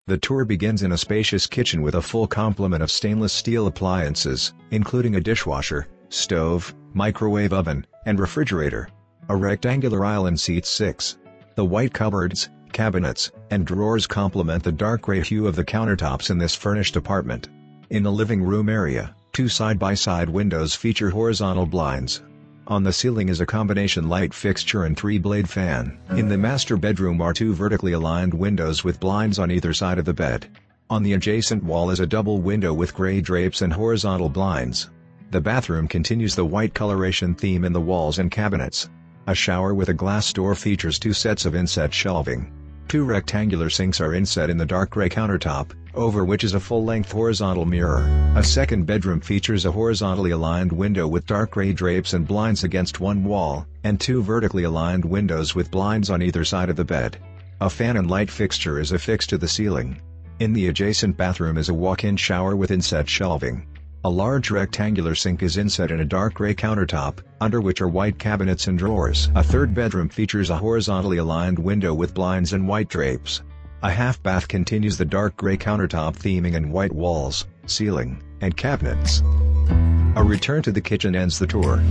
The tour begins in a spacious kitchen with a full complement of stainless steel appliances, including a dishwasher, stove, microwave oven, and refrigerator. A rectangular island seats 6. The white cupboards, cabinets, and drawers complement the dark gray hue of the countertops in this furnished apartment. In the living room area, 2 side-by-side windows feature horizontal blinds. On the ceiling is a combination light fixture and 3-blade fan. In the master bedroom are 2 vertically aligned windows with blinds on either side of the bed. On the adjacent wall is a double window with gray drapes and horizontal blinds. The bathroom continues the white coloration theme in the walls and cabinets. A shower with a glass door features 2 sets of inset shelving. 2 rectangular sinks are inset in the dark gray countertop, over which is a full-length horizontal mirror. A second bedroom features a horizontally aligned window with dark gray drapes and blinds against one wall, and 2 vertically aligned windows with blinds on either side of the bed. A fan and light fixture is affixed to the ceiling. In the adjacent bathroom is a walk-in shower with inset shelving. A large rectangular sink is inset in a dark gray countertop, under which are white cabinets and drawers. A third bedroom features a horizontally aligned window with blinds and white drapes. A half bath continues the dark gray countertop theming and white walls, ceiling, and cabinets. A return to the kitchen ends the tour.